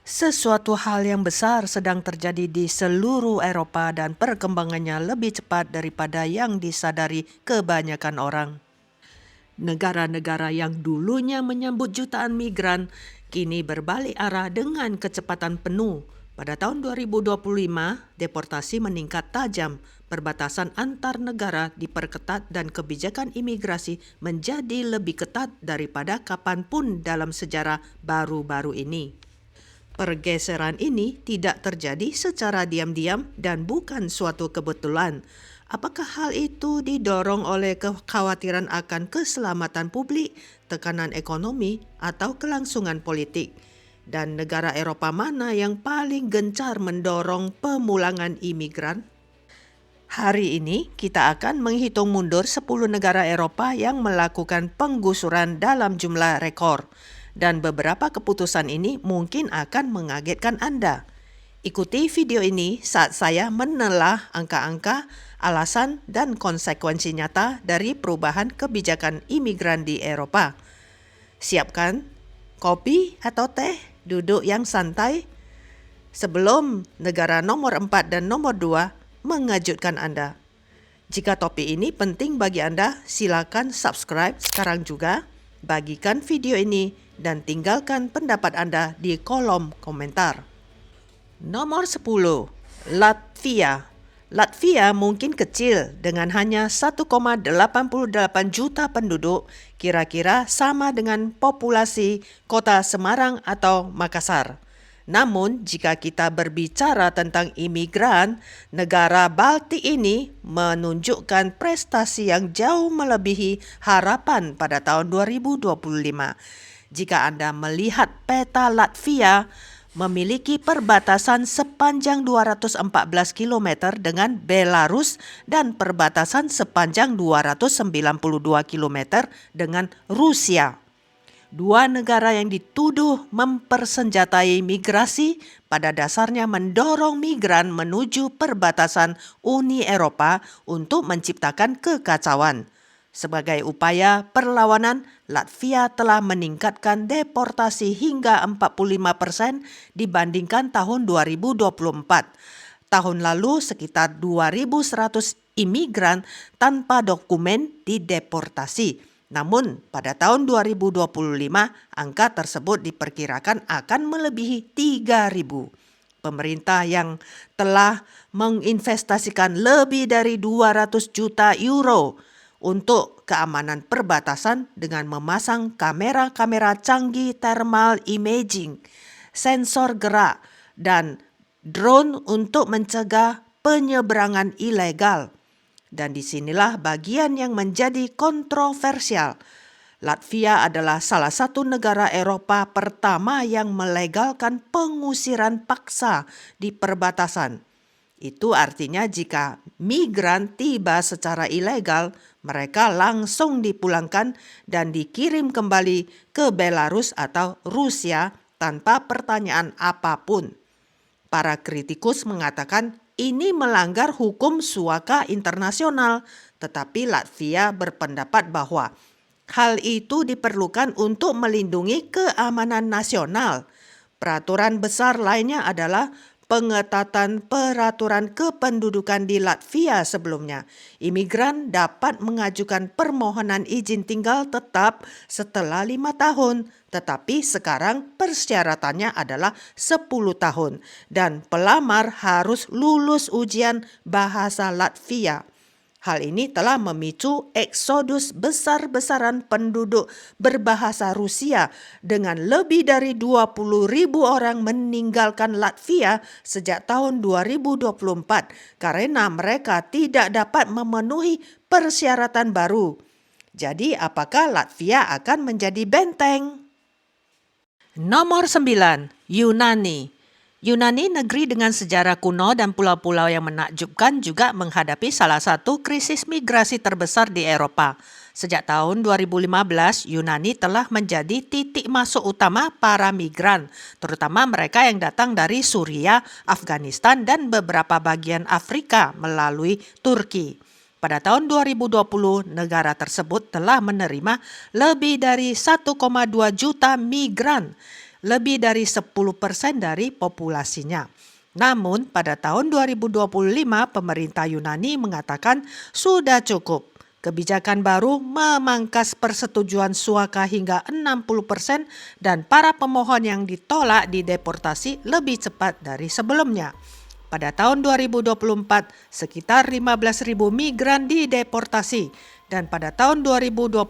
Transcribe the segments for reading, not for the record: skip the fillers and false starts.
Sesuatu hal yang besar sedang terjadi di seluruh Eropa dan perkembangannya lebih cepat daripada yang disadari kebanyakan orang. Negara-negara yang dulunya menyambut jutaan migran kini berbalik arah dengan kecepatan penuh. Pada tahun 2025, deportasi meningkat tajam, perbatasan antar negara diperketat dan kebijakan imigrasi menjadi lebih ketat daripada kapanpun dalam sejarah baru-baru ini. Pergeseran ini tidak terjadi secara diam-diam dan bukan suatu kebetulan. Apakah hal itu didorong oleh kekhawatiran akan keselamatan publik, tekanan ekonomi, atau kelangsungan politik? Dan negara Eropa mana yang paling gencar mendorong pemulangan imigran? Hari ini kita akan menghitung mundur 10 negara Eropa yang melakukan penggusuran dalam jumlah rekor. Dan beberapa keputusan ini mungkin akan mengagetkan Anda. Ikuti video ini saat saya menelah angka-angka, alasan dan konsekuensi nyata dari perubahan kebijakan imigran di Eropa. Siapkan kopi atau teh, duduk yang santai. Sebelum negara nomor 4 dan nomor 2 mengejutkan Anda. Jika topik ini penting bagi Anda, silakan subscribe sekarang juga, bagikan video ini, dan tinggalkan pendapat Anda di kolom komentar. Nomor 10, Latvia. Latvia mungkin kecil dengan hanya 1,88 juta penduduk, kira-kira sama dengan populasi kota Semarang atau Makassar. Namun, jika kita berbicara tentang imigran, negara Baltik ini menunjukkan prestasi yang jauh melebihi harapan pada tahun 2025. Jika Anda melihat peta Latvia, memiliki perbatasan sepanjang 214 km dengan Belarus dan perbatasan sepanjang 292 km dengan Rusia. Dua negara yang dituduh mempersenjatai migrasi pada dasarnya mendorong migran menuju perbatasan Uni Eropa untuk menciptakan kekacauan. Sebagai upaya perlawanan, Latvia telah meningkatkan deportasi hingga 45% dibandingkan tahun 2024. Tahun lalu sekitar 2.100 imigran tanpa dokumen dideportasi. Namun, pada tahun 2025, angka tersebut diperkirakan akan melebihi 3.000. Pemerintah yang telah menginvestasikan lebih dari 200 juta euro untuk keamanan perbatasan dengan memasang kamera-kamera canggih thermal imaging, sensor gerak, dan drone untuk mencegah penyeberangan ilegal. Dan disinilah bagian yang menjadi kontroversial. Latvia adalah salah satu negara Eropa pertama yang melegalkan pengusiran paksa di perbatasan. Itu artinya jika migran tiba secara ilegal, mereka langsung dipulangkan dan dikirim kembali ke Belarus atau Rusia tanpa pertanyaan apapun. Para kritikus mengatakan ini melanggar hukum suaka internasional, tetapi Latvia berpendapat bahwa hal itu diperlukan untuk melindungi keamanan nasional. Peraturan besar lainnya adalah pengetatan peraturan kependudukan di Latvia sebelumnya. Imigran dapat mengajukan permohonan izin tinggal tetap setelah 5 tahun. Tetapi sekarang persyaratannya adalah 10 tahun dan pelamar harus lulus ujian bahasa Latvia. Hal ini telah memicu eksodus besar-besaran penduduk berbahasa Rusia dengan lebih dari 20.000 orang meninggalkan Latvia sejak tahun 2024 karena mereka tidak dapat memenuhi persyaratan baru. Jadi apakah Latvia akan menjadi benteng? Nomor 9, Yunani. Yunani, negeri dengan sejarah kuno dan pulau-pulau yang menakjubkan, juga menghadapi salah satu krisis migrasi terbesar di Eropa. Sejak tahun 2015, Yunani telah menjadi titik masuk utama para migran, terutama mereka yang datang dari Suriah, Afghanistan, dan beberapa bagian Afrika melalui Turki. Pada tahun 2020, negara tersebut telah menerima lebih dari 1,2 juta migran. lebih dari 10% dari populasinya. Namun pada tahun 2025 pemerintah Yunani mengatakan sudah cukup. Kebijakan baru memangkas persetujuan suaka hingga 60% dan para pemohon yang ditolak dideportasi lebih cepat dari sebelumnya. Pada tahun 2024, sekitar 15.000 migran dideportasi dan pada tahun 2025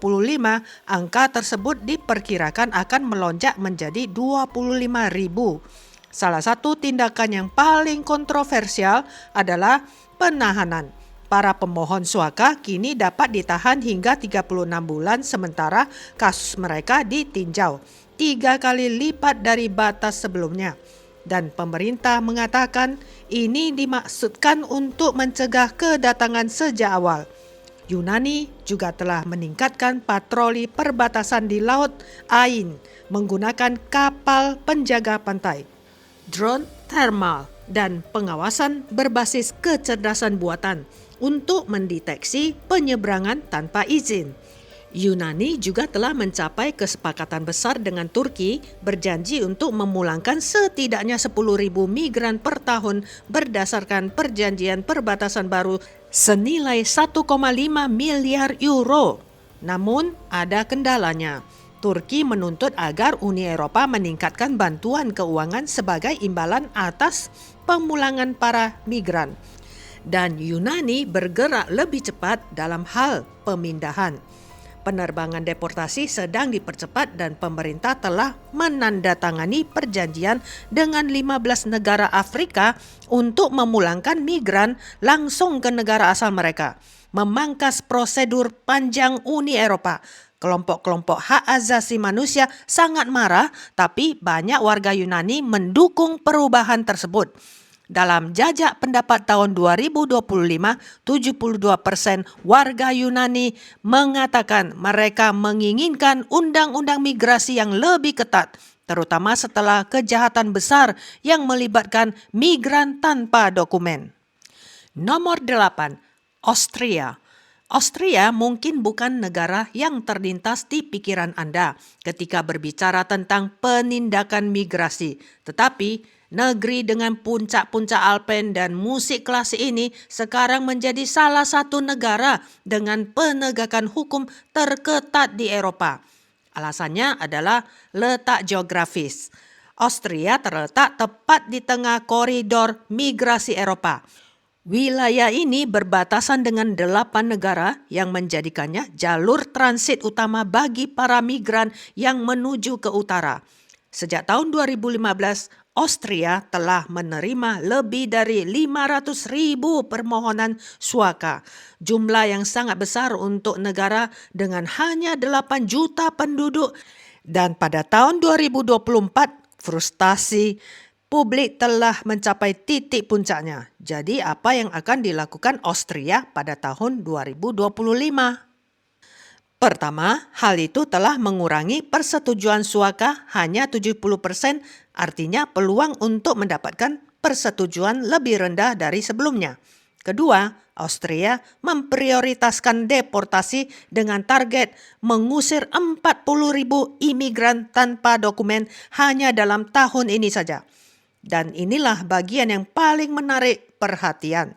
angka tersebut diperkirakan akan melonjak menjadi 25.000. Salah satu tindakan yang paling kontroversial adalah penahanan. Para pemohon suaka kini dapat ditahan hingga 36 bulan sementara kasus mereka ditinjau 3 kali lipat dari batas sebelumnya. Dan pemerintah mengatakan ini dimaksudkan untuk mencegah kedatangan sejak awal. Yunani juga telah meningkatkan patroli perbatasan di Laut Ain menggunakan kapal penjaga pantai, drone thermal, dan pengawasan berbasis kecerdasan buatan untuk mendeteksi penyeberangan tanpa izin. Yunani juga telah mencapai kesepakatan besar dengan Turki berjanji untuk memulangkan setidaknya 10.000 migran per tahun berdasarkan perjanjian perbatasan baru senilai 1,5 miliar euro. Namun ada kendalanya. Turki menuntut agar Uni Eropa meningkatkan bantuan keuangan sebagai imbalan atas pemulangan para migran. Dan Yunani bergerak lebih cepat dalam hal pemindahan. Penerbangan deportasi sedang dipercepat dan pemerintah telah menandatangani perjanjian dengan 15 negara Afrika untuk memulangkan migran langsung ke negara asal mereka, memangkas prosedur panjang Uni Eropa. Kelompok-kelompok hak asasi manusia sangat marah, tapi banyak warga Yunani mendukung perubahan tersebut. Dalam jajak pendapat tahun 2025, 72% warga Yunani mengatakan mereka menginginkan undang-undang migrasi yang lebih ketat, terutama setelah kejahatan besar yang melibatkan migran tanpa dokumen. Nomor 8, Austria. Austria mungkin bukan negara yang terlintas di pikiran Anda ketika berbicara tentang penindakan migrasi, tetapi negeri dengan puncak-puncak Alpen dan musik klasik ini sekarang menjadi salah satu negara dengan penegakan hukum terketat di Eropa. Alasannya adalah letak geografis. Austria terletak tepat di tengah koridor migrasi Eropa. Wilayah ini berbatasan dengan 8 negara yang menjadikannya jalur transit utama bagi para migran yang menuju ke utara. Sejak tahun 2015, Austria telah menerima lebih dari 500.000 permohonan suaka, jumlah yang sangat besar untuk negara dengan hanya 8 juta penduduk. Dan pada tahun 2024, frustasi publik telah mencapai titik puncaknya. Jadi apa yang akan dilakukan Austria pada tahun 2025? Pertama, hal itu telah mengurangi persetujuan suaka hanya 70%, artinya peluang untuk mendapatkan persetujuan lebih rendah dari sebelumnya. Kedua, Austria memprioritaskan deportasi dengan target mengusir 40.000 imigran tanpa dokumen hanya dalam tahun ini saja. Dan inilah bagian yang paling menarik perhatian.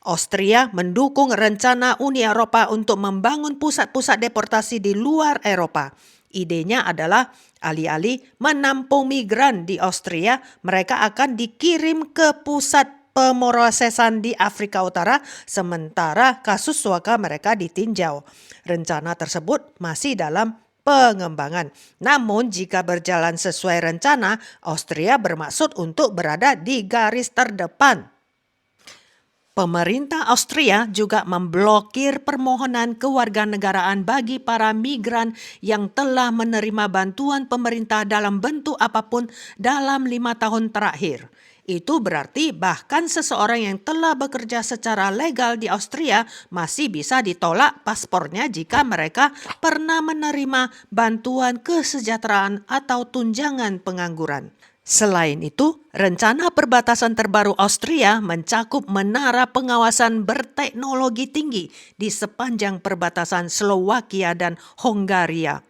Austria mendukung rencana Uni Eropa untuk membangun pusat-pusat deportasi di luar Eropa. Idenya adalah alih-alih menampung migran di Austria, mereka akan dikirim ke pusat pemrosesan di Afrika Utara, sementara kasus suaka mereka ditinjau. Rencana tersebut masih dalam pengembangan. Namun jika berjalan sesuai rencana, Austria bermaksud untuk berada di garis terdepan. Pemerintah Austria juga memblokir permohonan kewarganegaraan bagi para migran yang telah menerima bantuan pemerintah dalam bentuk apapun dalam 5 tahun terakhir. Itu berarti bahkan seseorang yang telah bekerja secara legal di Austria masih bisa ditolak paspornya jika mereka pernah menerima bantuan kesejahteraan atau tunjangan pengangguran. Selain itu, rencana perbatasan terbaru Austria mencakup menara pengawasan berteknologi tinggi di sepanjang perbatasan Slowakia dan Hongaria.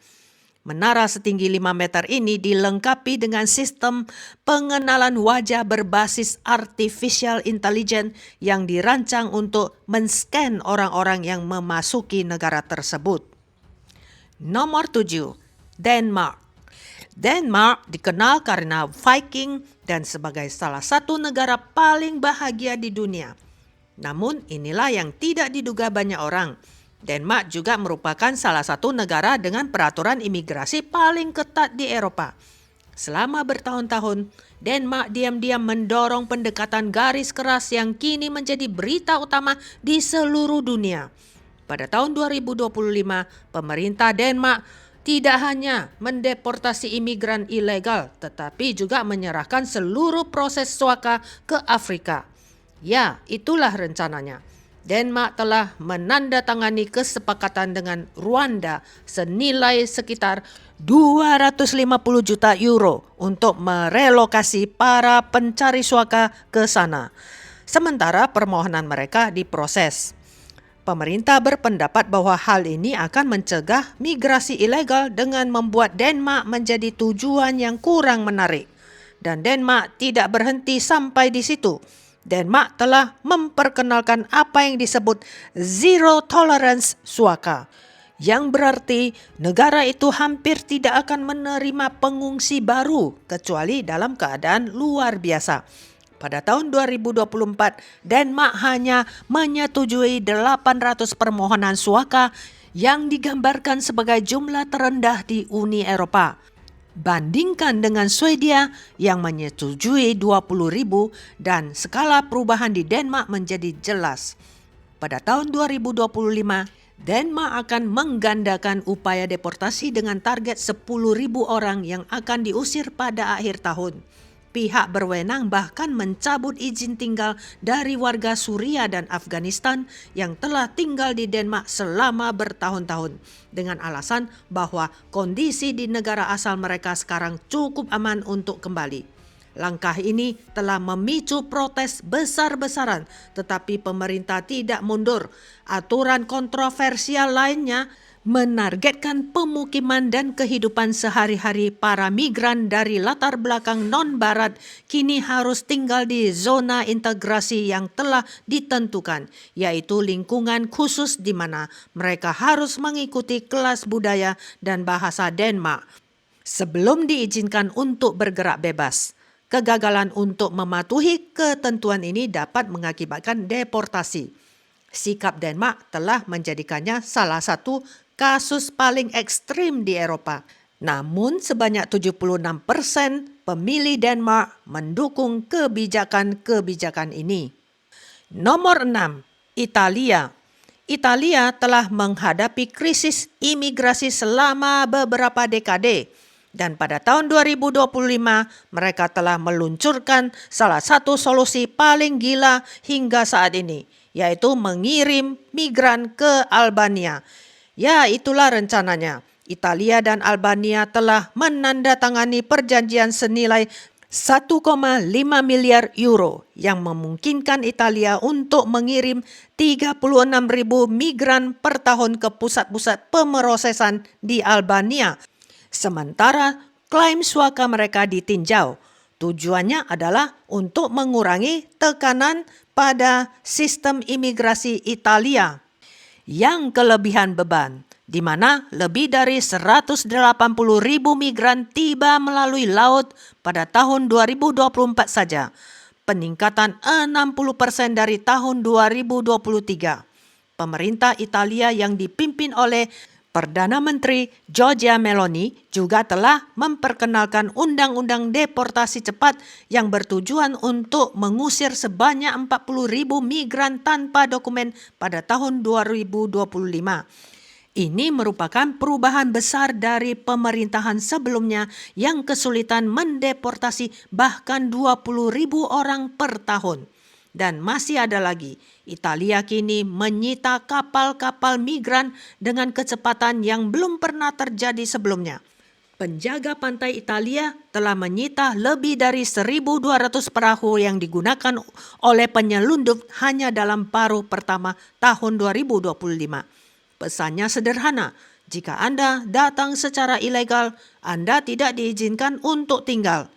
Menara setinggi 5 meter ini dilengkapi dengan sistem pengenalan wajah berbasis artificial intelligence yang dirancang untuk men-scan orang-orang yang memasuki negara tersebut. Nomor 7, Denmark. Denmark dikenal karena Viking dan sebagai salah satu negara paling bahagia di dunia. Namun inilah yang tidak diduga banyak orang. Denmark juga merupakan salah satu negara dengan peraturan imigrasi paling ketat di Eropa. Selama bertahun-tahun, Denmark diam-diam mendorong pendekatan garis keras yang kini menjadi berita utama di seluruh dunia. Pada tahun 2025, pemerintah Denmark tidak hanya mendeportasi imigran ilegal, tetapi juga menyerahkan seluruh proses suaka ke Afrika. Ya, itulah rencananya. Denmark telah menandatangani kesepakatan dengan Rwanda senilai sekitar 250 juta euro untuk merelokasi para pencari suaka ke sana. Sementara permohonan mereka diproses. Pemerintah berpendapat bahwa hal ini akan mencegah migrasi ilegal dengan membuat Denmark menjadi tujuan yang kurang menarik. Dan Denmark tidak berhenti sampai di situ. Denmark telah memperkenalkan apa yang disebut zero tolerance suaka, yang berarti negara itu hampir tidak akan menerima pengungsi baru kecuali dalam keadaan luar biasa. Pada tahun 2024, Denmark hanya menyetujui 800 permohonan suaka yang digambarkan sebagai jumlah terendah di Uni Eropa. Bandingkan dengan Swedia yang menyetujui 20.000 dan skala perubahan di Denmark menjadi jelas. Pada tahun 2025, Denmark akan menggandakan upaya deportasi dengan target 10.000 orang yang akan diusir pada akhir tahun. Pihak berwenang bahkan mencabut izin tinggal dari warga Suriah dan Afghanistan yang telah tinggal di Denmark selama bertahun-tahun dengan alasan bahwa kondisi di negara asal mereka sekarang cukup aman untuk kembali. Langkah ini telah memicu protes besar-besaran, tetapi pemerintah tidak mundur. Aturan kontroversial lainnya menargetkan pemukiman dan kehidupan sehari-hari para migran dari latar belakang non-barat kini harus tinggal di zona integrasi yang telah ditentukan, yaitu lingkungan khusus di mana mereka harus mengikuti kelas budaya dan bahasa Denmark sebelum diizinkan untuk bergerak bebas. Kegagalan untuk mematuhi ketentuan ini dapat mengakibatkan deportasi. Sikap Denmark telah menjadikannya salah satu kasus paling ekstrim di Eropa. Namun sebanyak 76% pemilih Denmark mendukung kebijakan-kebijakan ini. Nomor 6, Italia. Italia telah menghadapi krisis imigrasi selama beberapa dekade. Dan pada tahun 2025, mereka telah meluncurkan salah satu solusi paling gila hingga saat ini, yaitu mengirim migran ke Albania. Ya, itulah rencananya. Italia dan Albania telah menandatangani perjanjian senilai 1,5 miliar euro yang memungkinkan Italia untuk mengirim 36.000 migran per tahun ke pusat-pusat pemrosesan di Albania. Sementara klaim suaka mereka ditinjau. Tujuannya adalah untuk mengurangi tekanan pada sistem imigrasi Italia yang kelebihan beban, di mana lebih dari 180.000 migran tiba melalui laut pada tahun 2024 saja, peningkatan 60% dari tahun 2023. Pemerintah Italia yang dipimpin oleh Perdana Menteri Giorgia Meloni juga telah memperkenalkan undang-undang deportasi cepat yang bertujuan untuk mengusir sebanyak 40.000 migran tanpa dokumen pada tahun 2025. Ini merupakan perubahan besar dari pemerintahan sebelumnya yang kesulitan mendeportasi bahkan 20.000 orang per tahun. Dan masih ada lagi, Italia kini menyita kapal-kapal migran dengan kecepatan yang belum pernah terjadi sebelumnya. Penjaga pantai Italia telah menyita lebih dari 1.200 perahu yang digunakan oleh penyelundup hanya dalam paruh pertama tahun 2025. Pesannya sederhana, Jika Anda datang secara ilegal, Anda tidak diizinkan untuk tinggal.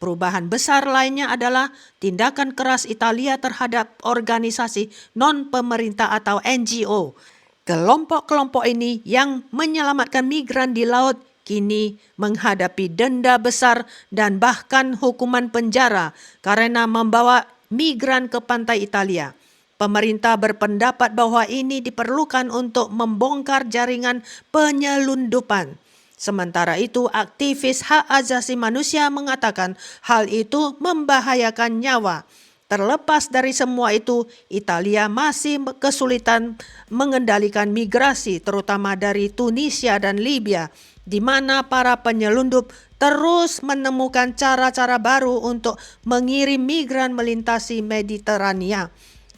Perubahan besar lainnya adalah tindakan keras Italia terhadap organisasi non-pemerintah atau NGO. Kelompok-kelompok ini yang menyelamatkan migran di laut kini menghadapi denda besar dan bahkan hukuman penjara karena membawa migran ke pantai Italia. Pemerintah berpendapat bahwa ini diperlukan untuk membongkar jaringan penyelundupan. Sementara itu, aktivis hak asasi manusia mengatakan hal itu membahayakan nyawa. Terlepas dari semua itu, Italia masih kesulitan mengendalikan migrasi, terutama dari Tunisia dan Libya, di mana para penyelundup terus menemukan cara-cara baru untuk mengirim migran melintasi Mediterania.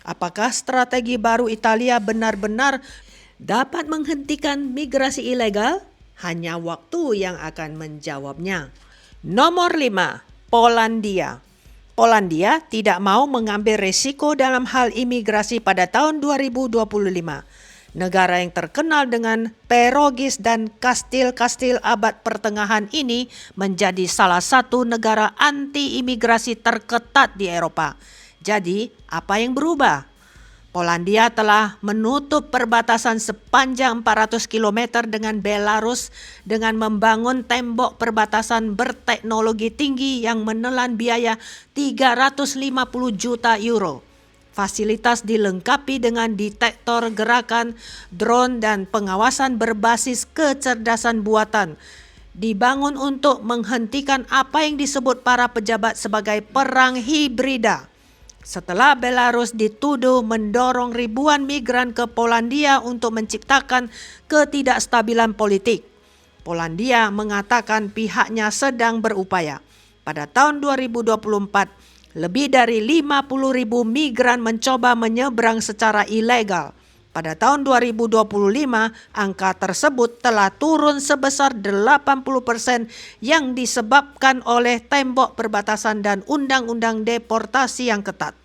Apakah strategi baru Italia benar-benar dapat menghentikan migrasi ilegal? Hanya waktu yang akan menjawabnya. Nomor 5, Polandia. Polandia tidak mau mengambil risiko dalam hal imigrasi pada tahun 2025. Negara yang terkenal dengan perogis dan kastil-kastil abad pertengahan ini menjadi salah satu negara anti-imigrasi terketat di Eropa. Jadi, apa yang berubah? Polandia telah menutup perbatasan sepanjang 400 km dengan Belarus dengan membangun tembok perbatasan berteknologi tinggi yang menelan biaya 350 juta euro. Fasilitas dilengkapi dengan detektor gerakan, drone dan pengawasan berbasis kecerdasan buatan. Dibangun untuk menghentikan apa yang disebut para pejabat sebagai perang hibrida. Setelah Belarus dituduh mendorong ribuan migran ke Polandia untuk menciptakan ketidakstabilan politik, Polandia mengatakan pihaknya sedang berupaya. Pada tahun 2024, lebih dari 50.000 migran mencoba menyeberang secara ilegal. Pada tahun 2025, angka tersebut telah turun sebesar 80% yang disebabkan oleh tembok perbatasan dan undang-undang deportasi yang ketat.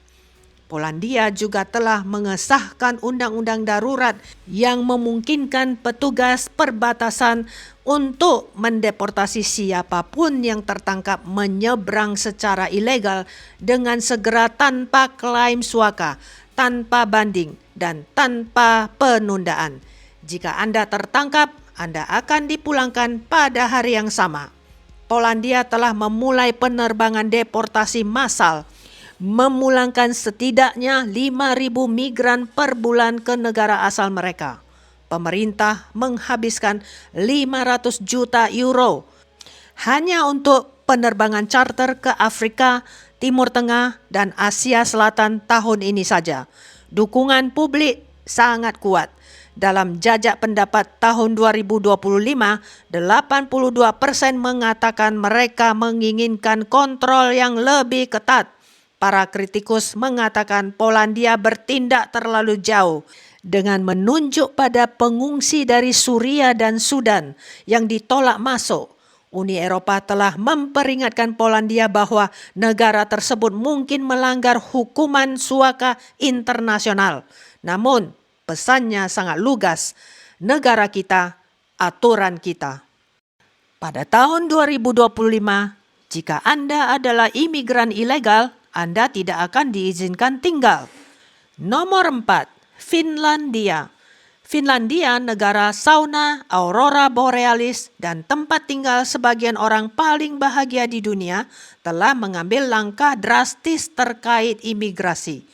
Polandia juga telah mengesahkan undang-undang darurat yang memungkinkan petugas perbatasan untuk mendeportasi siapapun yang tertangkap menyeberang secara ilegal dengan segera tanpa klaim suaka, tanpa banding, dan tanpa penundaan. Jika Anda tertangkap, Anda akan dipulangkan pada hari yang sama. Polandia telah memulai penerbangan deportasi massal, memulangkan setidaknya 5.000 migran per bulan ke negara asal mereka. Pemerintah menghabiskan 500 juta euro hanya untuk penerbangan charter ke Afrika, Timur Tengah, dan Asia Selatan tahun ini saja. Dukungan publik sangat kuat. Dalam jajak pendapat tahun 2025, 82% mengatakan mereka menginginkan kontrol yang lebih ketat. Para kritikus mengatakan Polandia bertindak terlalu jauh dengan menunjuk pada pengungsi dari Suria dan Sudan yang ditolak masuk. Uni Eropa telah memperingatkan Polandia bahwa negara tersebut mungkin melanggar hukuman suaka internasional. Namun, pesannya sangat lugas, negara kita, aturan kita. Pada tahun 2025, jika Anda adalah imigran ilegal, Anda tidak akan diizinkan tinggal. Nomor 4, Finlandia. Finlandia negara sauna, aurora borealis, dan tempat tinggal sebagian orang paling bahagia di dunia telah mengambil langkah drastis terkait imigrasi.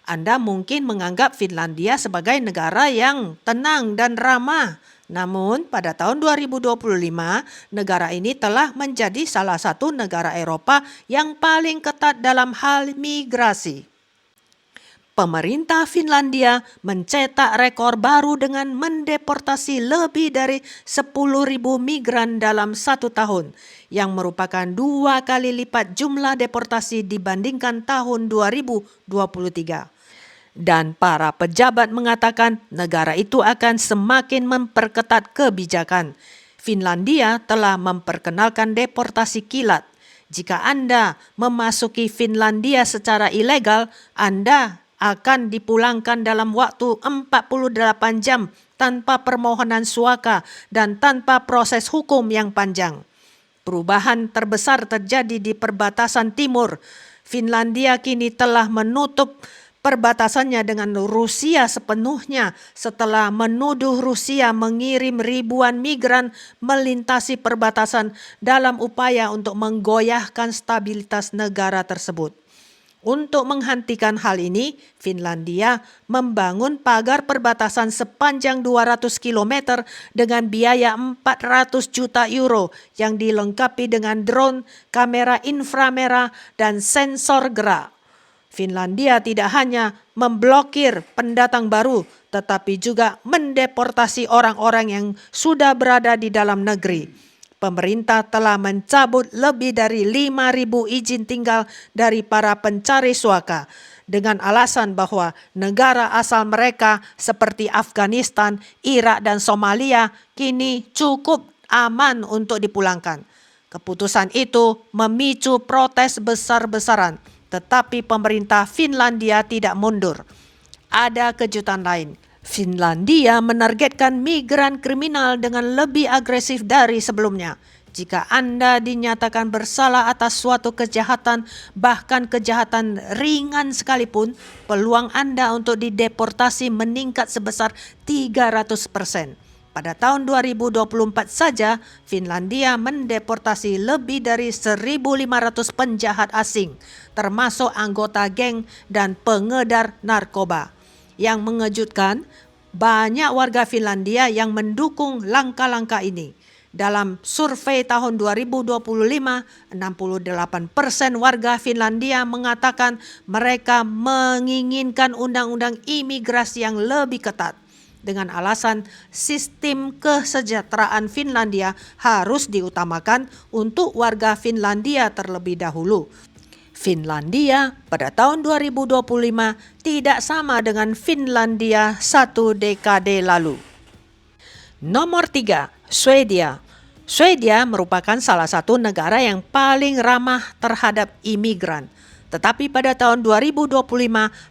Anda mungkin menganggap Finlandia sebagai negara yang tenang dan ramah. Namun pada tahun 2025, negara ini telah menjadi salah satu negara Eropa yang paling ketat dalam hal migrasi. Pemerintah Finlandia mencetak rekor baru dengan mendeportasi lebih dari 10.000 migran dalam 1 tahun, yang merupakan 2 kali lipat jumlah deportasi dibandingkan tahun 2023. Dan para pejabat mengatakan negara itu akan semakin memperketat kebijakan. Finlandia telah memperkenalkan deportasi kilat. Jika Anda memasuki Finlandia secara ilegal, Anda akan dipulangkan dalam waktu 48 jam tanpa permohonan suaka dan tanpa proses hukum yang panjang. Perubahan terbesar terjadi di perbatasan timur. Finlandia kini telah menutup perbatasannya dengan Rusia sepenuhnya setelah menuduh Rusia mengirim ribuan migran melintasi perbatasan dalam upaya untuk menggoyahkan stabilitas negara tersebut. Untuk menghentikan hal ini, Finlandia membangun pagar perbatasan sepanjang 200 km dengan biaya 400 juta euro yang dilengkapi dengan drone, kamera inframerah, dan sensor gerak. Finlandia tidak hanya memblokir pendatang baru, tetapi juga mendeportasi orang-orang yang sudah berada di dalam negeri. Pemerintah telah mencabut lebih dari 5.000 izin tinggal dari para pencari suaka dengan alasan bahwa negara asal mereka seperti Afghanistan, Irak, dan Somalia kini cukup aman untuk dipulangkan. Keputusan itu memicu protes besar-besaran. Tetapi pemerintah Finlandia tidak mundur. Ada kejutan lain. Finlandia menargetkan migran kriminal dengan lebih agresif dari sebelumnya. Jika Anda dinyatakan bersalah atas suatu kejahatan, bahkan kejahatan ringan sekalipun, peluang Anda untuk dideportasi meningkat sebesar 300%. Pada tahun 2024 saja, Finlandia mendeportasi lebih dari 1.500 penjahat asing, termasuk anggota geng dan pengedar narkoba. Yang mengejutkan, banyak warga Finlandia yang mendukung langkah-langkah ini. Dalam survei tahun 2025, 68% warga Finlandia mengatakan mereka menginginkan undang-undang imigrasi yang lebih ketat. Dengan alasan sistem kesejahteraan Finlandia harus diutamakan untuk warga Finlandia terlebih dahulu. Finlandia pada tahun 2025 tidak sama dengan Finlandia satu dekade lalu. Nomor 3, Swedia. Swedia merupakan salah satu negara yang paling ramah terhadap imigran. Tetapi pada tahun 2025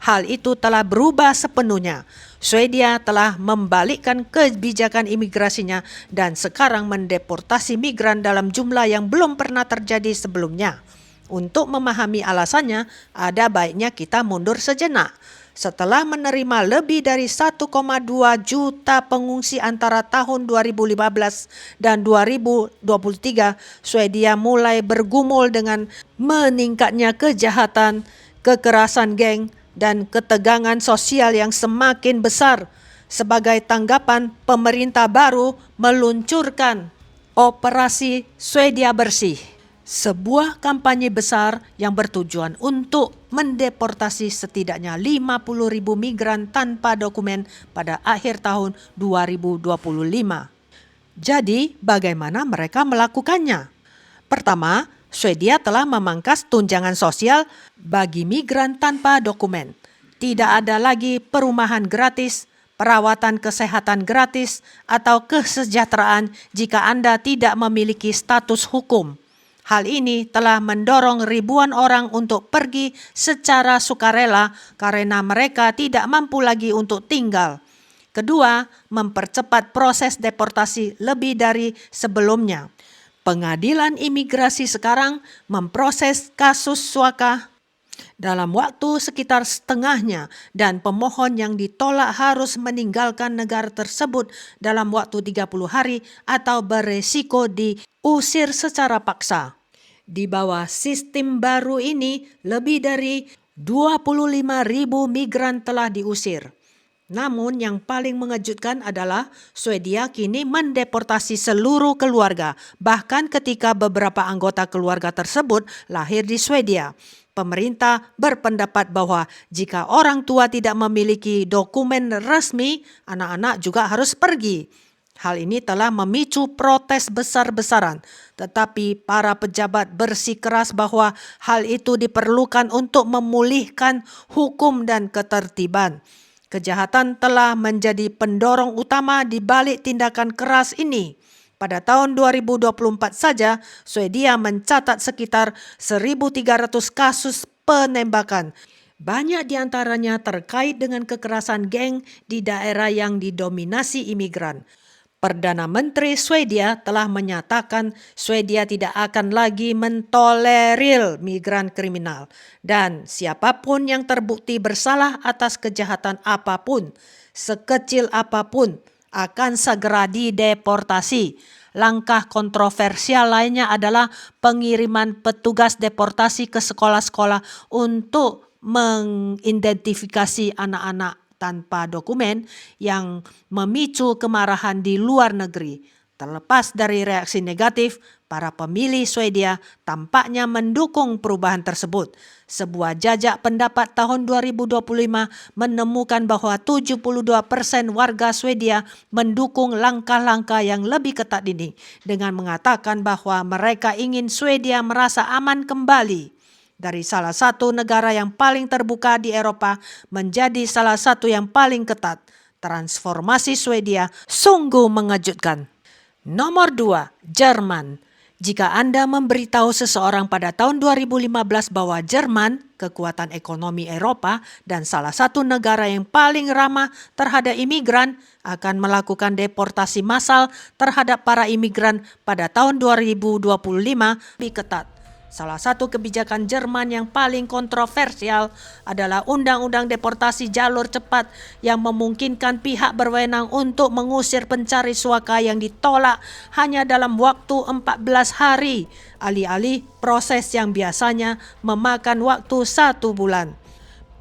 hal itu telah berubah sepenuhnya. Swedia telah membalikkan kebijakan imigrasinya dan sekarang mendeportasi migran dalam jumlah yang belum pernah terjadi sebelumnya. Untuk memahami alasannya, ada baiknya kita mundur sejenak. Setelah menerima lebih dari 1,2 juta pengungsi antara tahun 2015 dan 2023, Swedia mulai bergumul dengan meningkatnya kejahatan, kekerasan geng, dan ketegangan sosial yang semakin besar. Sebagai tanggapan, pemerintah baru meluncurkan Operasi Swedia Bersih, sebuah kampanye besar yang bertujuan untuk mendeportasi setidaknya 50.000 migran tanpa dokumen pada akhir tahun 2025. Jadi, bagaimana mereka melakukannya? Pertama, Swedia telah memangkas tunjangan sosial bagi migran tanpa dokumen. Tidak ada lagi perumahan gratis, perawatan kesehatan gratis, atau kesejahteraan jika Anda tidak memiliki status hukum. Hal ini telah mendorong ribuan orang untuk pergi secara sukarela karena mereka tidak mampu lagi untuk tinggal. Kedua, mempercepat proses deportasi lebih dari sebelumnya. Pengadilan imigrasi sekarang memproses kasus suaka dalam waktu sekitar setengahnya dan pemohon yang ditolak harus meninggalkan negara tersebut dalam waktu 30 hari atau beresiko diusir secara paksa. Di bawah sistem baru ini, lebih dari 25.000 migran telah diusir. Namun yang paling mengejutkan adalah Swedia kini mendeportasi seluruh keluarga, bahkan ketika beberapa anggota keluarga tersebut lahir di Swedia. Pemerintah berpendapat bahwa jika orang tua tidak memiliki dokumen resmi, anak-anak juga harus pergi. Hal ini telah memicu protes besar-besaran, tetapi para pejabat bersikeras bahwa hal itu diperlukan untuk memulihkan hukum dan ketertiban. Kejahatan telah menjadi pendorong utama di balik tindakan keras ini. Pada tahun 2024 saja, Swedia mencatat sekitar 1.300 kasus penembakan. Banyak di antaranya terkait dengan kekerasan geng di daerah yang didominasi imigran. Perdana Menteri Swedia telah menyatakan Swedia tidak akan lagi mentolerir migran kriminal dan siapapun yang terbukti bersalah atas kejahatan apapun, sekecil apapun, akan segera dideportasi. Langkah kontroversial lainnya adalah pengiriman petugas deportasi ke sekolah-sekolah untuk mengidentifikasi anak-anak tanpa dokumen yang memicu kemarahan di luar negeri. Terlepas dari reaksi negatif, para pemilih Swedia tampaknya mendukung perubahan tersebut. Sebuah jajak pendapat tahun 2025 menemukan bahwa 72% warga Swedia mendukung langkah-langkah yang lebih ketat ini dengan mengatakan bahwa mereka ingin Swedia merasa aman kembali dari salah satu negara yang paling terbuka di Eropa menjadi salah satu yang paling ketat. Transformasi Swedia sungguh mengejutkan. Nomor 2, Jerman. Jika Anda memberitahu seseorang pada tahun 2015 bahwa Jerman, kekuatan ekonomi Eropa dan salah satu negara yang paling ramah terhadap imigran, akan melakukan deportasi massal terhadap para imigran pada tahun 2025 lebih ketat. Salah satu kebijakan Jerman yang paling kontroversial adalah Undang-Undang Deportasi Jalur Cepat yang memungkinkan pihak berwenang untuk mengusir pencari suaka yang ditolak hanya dalam waktu 14 hari, alih-alih proses yang biasanya memakan waktu 1 bulan.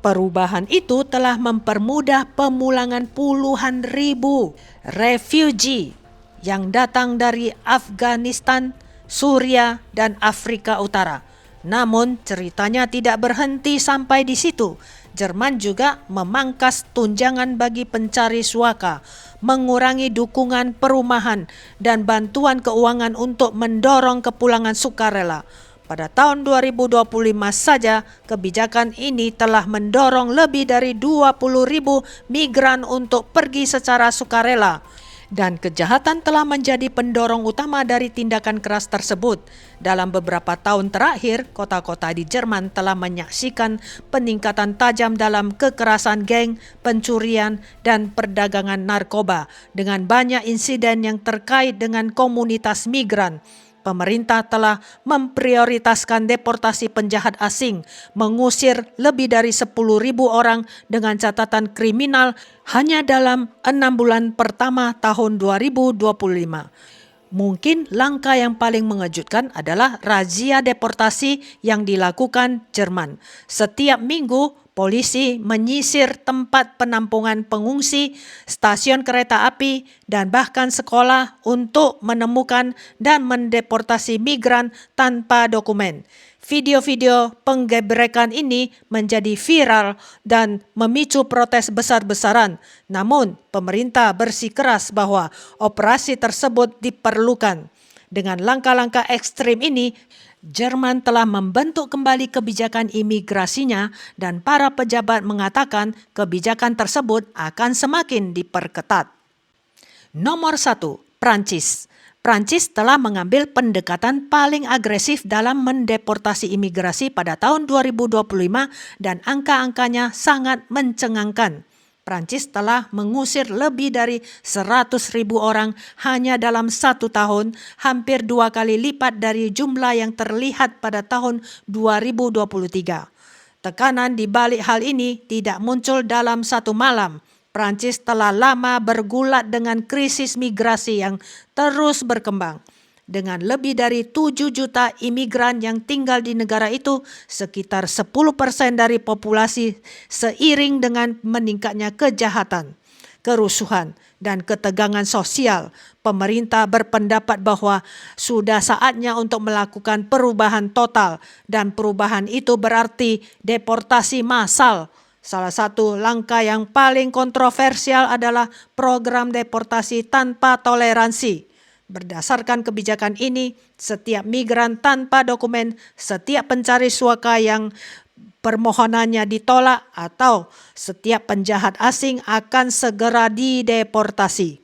Perubahan itu telah mempermudah pemulangan puluhan ribu refugee yang datang dari Afghanistan, Suria, dan Afrika Utara. Namun ceritanya tidak berhenti sampai di situ. Jerman juga memangkas tunjangan bagi pencari suaka, mengurangi dukungan perumahan dan bantuan keuangan untuk mendorong kepulangan sukarela. Pada tahun 2025 saja, kebijakan ini telah mendorong lebih dari 20.000 migran untuk pergi secara sukarela. Dan kejahatan telah menjadi pendorong utama dari tindakan keras tersebut. Dalam beberapa tahun terakhir, kota-kota di Jerman telah menyaksikan peningkatan tajam dalam kekerasan geng, pencurian, dan perdagangan narkoba dengan banyak insiden yang terkait dengan komunitas migran. Pemerintah telah memprioritaskan deportasi penjahat asing, mengusir lebih dari 10.000 orang dengan catatan kriminal hanya dalam 6 bulan pertama tahun 2025. Mungkin langkah yang paling mengejutkan adalah razia deportasi yang dilakukan Jerman. Setiap minggu, polisi menyisir tempat penampungan pengungsi, stasiun kereta api, dan bahkan sekolah untuk menemukan dan mendeportasi migran tanpa dokumen. Video-video penggebrekan ini menjadi viral dan memicu protes besar-besaran. Namun, pemerintah bersikeras bahwa operasi tersebut diperlukan. Dengan langkah-langkah ekstrim ini, Jerman telah membentuk kembali kebijakan imigrasinya dan para pejabat mengatakan kebijakan tersebut akan semakin diperketat. Nomor 1, Prancis. Prancis telah mengambil pendekatan paling agresif dalam mendeportasi imigrasi pada tahun 2025 dan angka-angkanya sangat mencengangkan. Prancis telah mengusir lebih dari 100.000 orang hanya dalam 1 tahun, hampir 2 kali lipat dari jumlah yang terlihat pada tahun 2023. Tekanan di balik hal ini tidak muncul dalam 1 malam. Prancis telah lama bergulat dengan krisis migrasi yang terus berkembang. Dengan lebih dari 7 juta imigran yang tinggal di negara itu, sekitar 10% dari populasi, seiring dengan meningkatnya kejahatan, kerusuhan, dan ketegangan sosial, pemerintah berpendapat bahwa sudah saatnya untuk melakukan perubahan total, dan perubahan itu berarti deportasi massal. Salah satu langkah yang paling kontroversial adalah program deportasi tanpa toleransi. Berdasarkan kebijakan ini, setiap migran tanpa dokumen, setiap pencari suaka yang permohonannya ditolak, atau setiap penjahat asing akan segera dideportasi.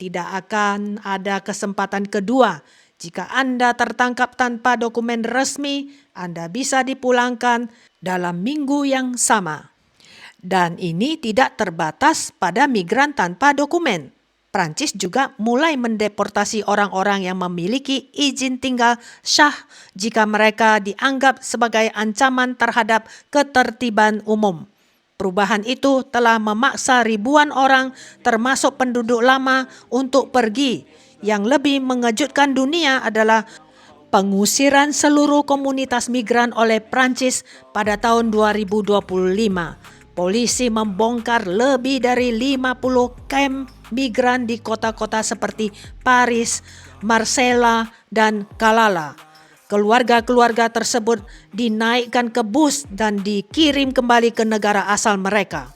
Tidak akan ada kesempatan kedua. Jika Anda tertangkap tanpa dokumen resmi, Anda bisa dipulangkan dalam minggu yang sama. Dan ini tidak terbatas pada migran tanpa dokumen. Prancis juga mulai mendeportasi orang-orang yang memiliki izin tinggal syah jika mereka dianggap sebagai ancaman terhadap ketertiban umum. Perubahan itu telah memaksa ribuan orang, termasuk penduduk lama, untuk pergi. Yang lebih mengejutkan dunia adalah pengusiran seluruh komunitas migran oleh Prancis pada tahun 2025. Polisi membongkar lebih dari 50 kamp migran di kota-kota seperti Paris, Marseille, dan Kalala. Keluarga-keluarga tersebut dinaikkan ke bus dan dikirim kembali ke negara asal mereka.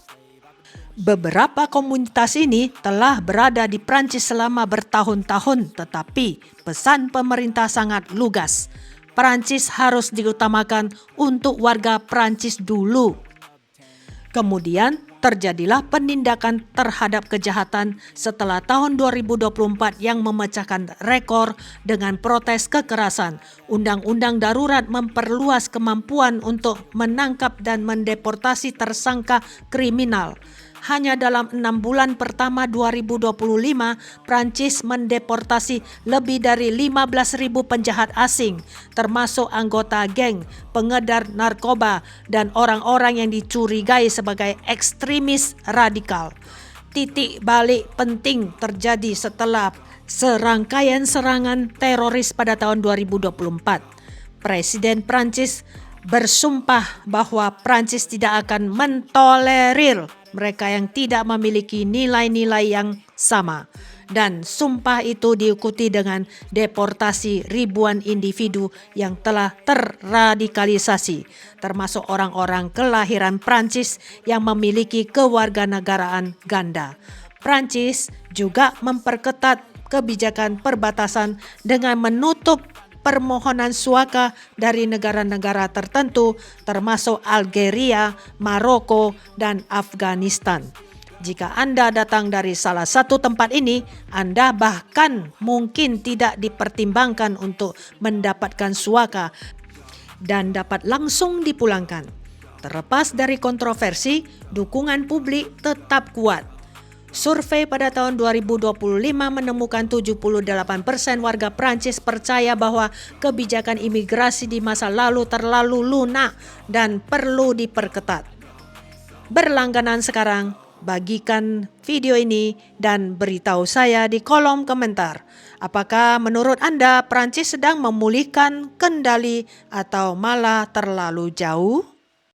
Beberapa komunitas ini telah berada di Prancis selama bertahun-tahun, tetapi pesan pemerintah sangat lugas. Prancis harus diutamakan untuk warga Prancis dulu. Kemudian terjadilah penindakan terhadap kejahatan setelah tahun 2024 yang memecahkan rekor dengan protes kekerasan. Undang-undang darurat memperluas kemampuan untuk menangkap dan mendeportasi tersangka kriminal. Hanya dalam 6 bulan pertama 2025, Prancis mendeportasi lebih dari 15.000 penjahat asing, termasuk anggota geng, pengedar narkoba, dan orang-orang yang dicurigai sebagai ekstremis radikal. Titik balik penting terjadi setelah serangkaian serangan teroris pada tahun 2024. Presiden Prancis bersumpah bahwa Prancis tidak akan mentolerir mereka yang tidak memiliki nilai-nilai yang sama. Dan sumpah itu diikuti dengan deportasi ribuan individu yang telah terradikalisasi, termasuk orang-orang kelahiran Prancis yang memiliki kewarganegaraan ganda. Prancis juga memperketat kebijakan perbatasan dengan menutup permohonan suaka dari negara-negara tertentu termasuk Algeria, Maroko, dan Afghanistan. Jika Anda datang dari salah satu tempat ini, Anda bahkan mungkin tidak dipertimbangkan untuk mendapatkan suaka dan dapat langsung dipulangkan. Terlepas dari kontroversi, dukungan publik tetap kuat. Survei pada tahun 2025 menemukan 78% warga Prancis percaya bahwa kebijakan imigrasi di masa lalu terlalu lunak dan perlu diperketat. Berlangganan sekarang, bagikan video ini dan beritahu saya di kolom komentar. Apakah menurut Anda Prancis sedang memulihkan kendali atau malah terlalu jauh?